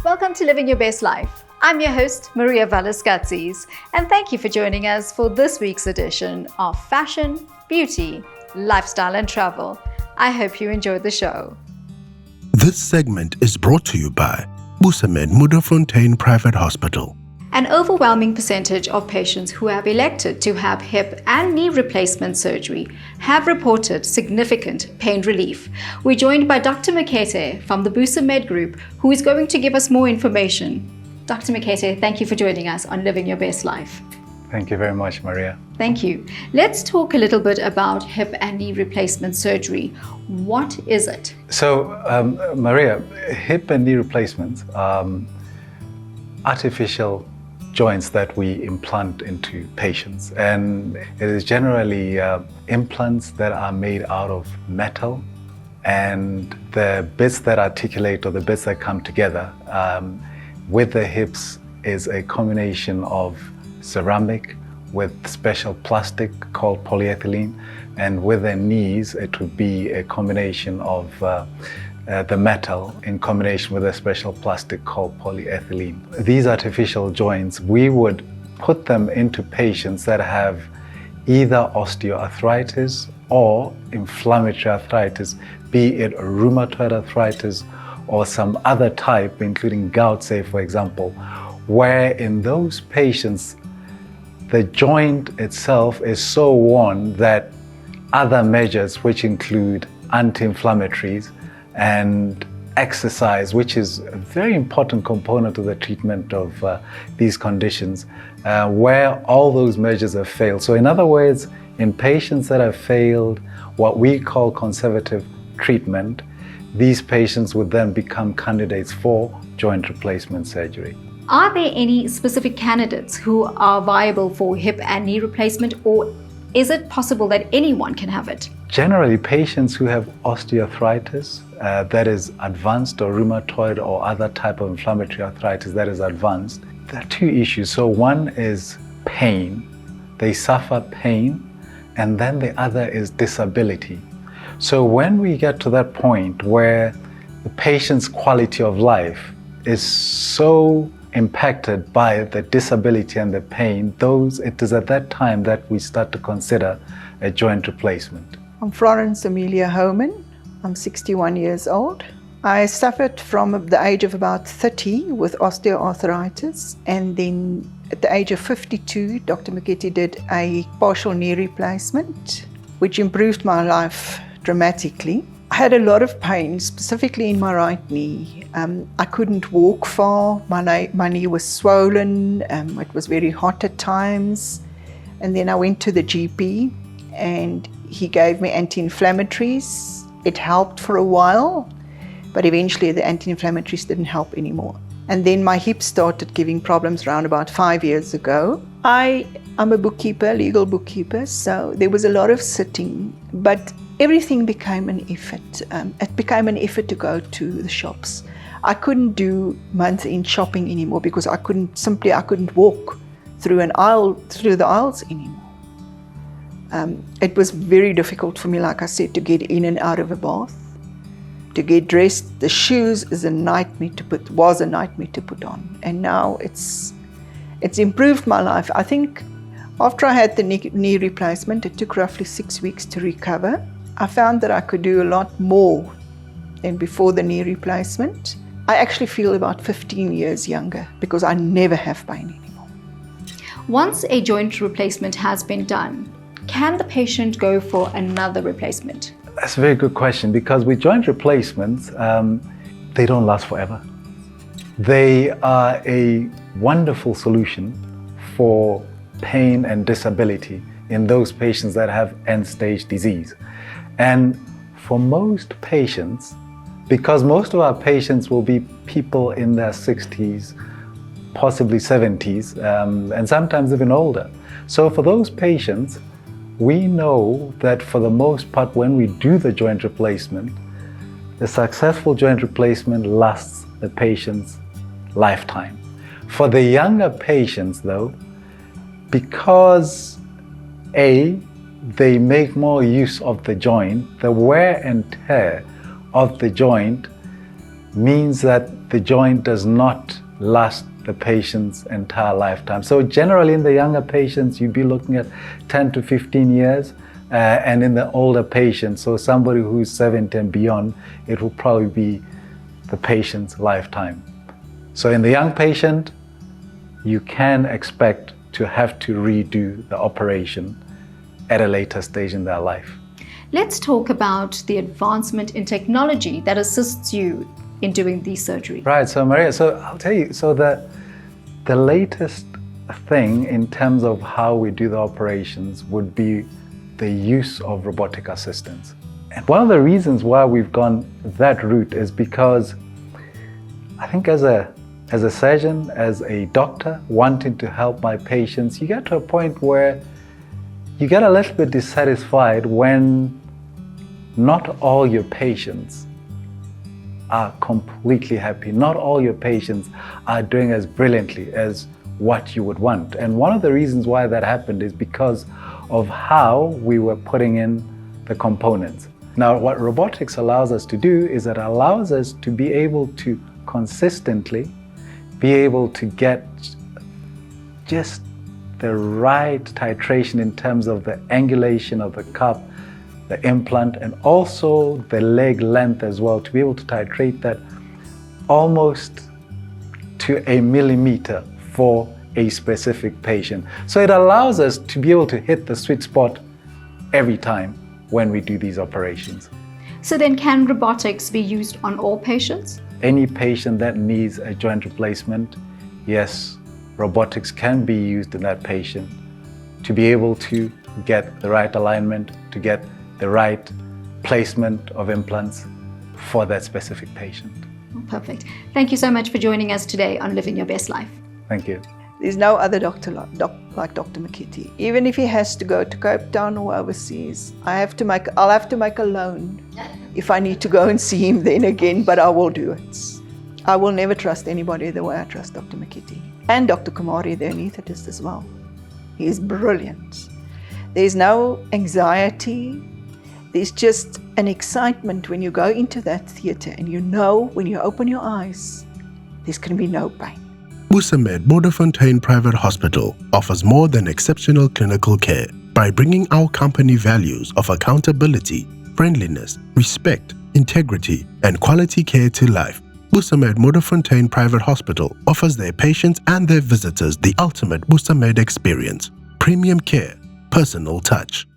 Welcome to Living Your Best Life. I'm your host, Maria Valles-Gatzis, and thank you for joining us for this week's edition of Fashion, Beauty, Lifestyle and Travel. I hope you enjoyed the show. This segment is brought to you by Busamed Muderfontein Private Hospital. An overwhelming percentage of patients who have elected to have hip and knee replacement surgery have reported significant pain relief. We're joined by Dr. Mokete from the Busamed Group, who is going to give us more information. Dr. Mokete, thank you for joining us on Living Your Best Life. Thank you very much, Maria. Thank you. Let's talk a little bit about hip and knee replacement surgery. What is it? So, Maria, hip and knee replacements are artificial joints that we implant into patients, and it is generally implants that are made out of metal, and the bits that articulate, or the bits that come together with the hips, is a combination of ceramic with special plastic called polyethylene, and with the knees it would be a combination of the metal in combination with a special plastic called polyethylene. These artificial joints, we would put them into patients that have either osteoarthritis or inflammatory arthritis, be it rheumatoid arthritis or some other type, including gout, say for example, where in those patients the joint itself is so worn that other measures, which include anti-inflammatories and exercise, which is a very important component of the treatment of these conditions, where all those measures have failed. So in other words, in patients that have failed what we call conservative treatment, these patients would then become candidates for joint replacement surgery. Are there any specific candidates who are viable for hip and knee replacement, or is it possible that anyone can have it? Generally, patients who have osteoarthritis that is advanced, or rheumatoid or other type of inflammatory arthritis that is advanced, there are two issues. So one is pain. They suffer pain, and then the other is disability. So when we get to that point where the patient's quality of life is so impacted by the disability and the pain, it is at that time that we start to consider a joint replacement. I'm Florence Amelia Homan. I'm 61 years old. I suffered from the age of about 30 with osteoarthritis, and then at the age of 52, Dr. Mokete did a partial knee replacement, which improved my life dramatically. I had a lot of pain, specifically in my right knee. I couldn't walk far. My knee was swollen. It was very hot at times. And then I went to the GP, and he gave me anti-inflammatories. It helped for a while, but eventually the anti-inflammatories didn't help anymore. And then my hip started giving problems around about 5 years ago. I'm a bookkeeper, legal bookkeeper, so there was a lot of sitting, but everything became an effort. It became an effort to go to the shops. I couldn't do month-end shopping anymore because I couldn't walk through the aisles anymore. It was very difficult for me, like I said, to get in and out of a bath, to get dressed. The shoes was a nightmare to put on. And now it's improved my life. I think after I had the knee replacement, it took roughly 6 weeks to recover. I found that I could do a lot more than before the knee replacement. I actually feel about 15 years younger because I never have pain anymore. Once a joint replacement has been done, can the patient go for another replacement? That's a very good question, because with joint replacements, they don't last forever. They are a wonderful solution for pain and disability in those patients that have end-stage disease. And for most patients, because most of our patients will be people in their 60s, possibly 70s, and sometimes even older. So for those patients, we know that for the most part, when we do the joint replacement, the successful joint replacement lasts the patient's lifetime. For the younger patients though, because they make more use of the joint, the wear and tear of the joint means that the joint does not last the patient's entire lifetime. So generally in the younger patients, you'd be looking at 10 to 15 years. And in the older patients, so somebody who's 70 and beyond, it will probably be the patient's lifetime. So in the young patient, you can expect to have to redo the operation at a later stage in their life. Let's talk about the advancement in technology that assists you in doing these surgeries. Right, so Maria, so I'll tell you, so the latest thing in terms of how we do the operations would be the use of robotic assistance. And one of the reasons why we've gone that route is because I think as a surgeon, as a doctor, wanting to help my patients, you get to a point where you get a little bit dissatisfied when not all your patients are completely happy. Not all your patients are doing as brilliantly as what you would want. And one of the reasons why that happened is because of how we were putting in the components. Now, what robotics allows us to do is it allows us to be able to consistently be able to get just the right titration in terms of the angulation of the cup, the implant, and also the leg length as well, to be able to titrate that almost to a millimeter for a specific patient. So it allows us to be able to hit the sweet spot every time when we do these operations. So then can robotics be used on all patients? Any patient that needs a joint replacement, yes, robotics can be used in that patient to be able to get the right alignment, to get the right placement of implants for that specific patient. Oh, perfect. Thank you so much for joining us today on Living Your Best Life. Thank you. There's no other doctor like Dr. Mokete. Even if he has to go to Cape Town or overseas, I'll have to make a loan if I need to go and see him then again, but I will do it. I will never trust anybody the way I trust Dr. Mokete. And Dr. Kumari, the anaesthetist as well. He is brilliant. There's no anxiety. There's just an excitement when you go into that theatre and you know when you open your eyes, there's going to be no pain. Busamed Modderfontein Private Hospital offers more than exceptional clinical care by bringing our company values of accountability, friendliness, respect, integrity, and quality care to life. Busamed Modderfontein Private Hospital offers their patients and their visitors the ultimate Busamed experience. Premium care, personal touch.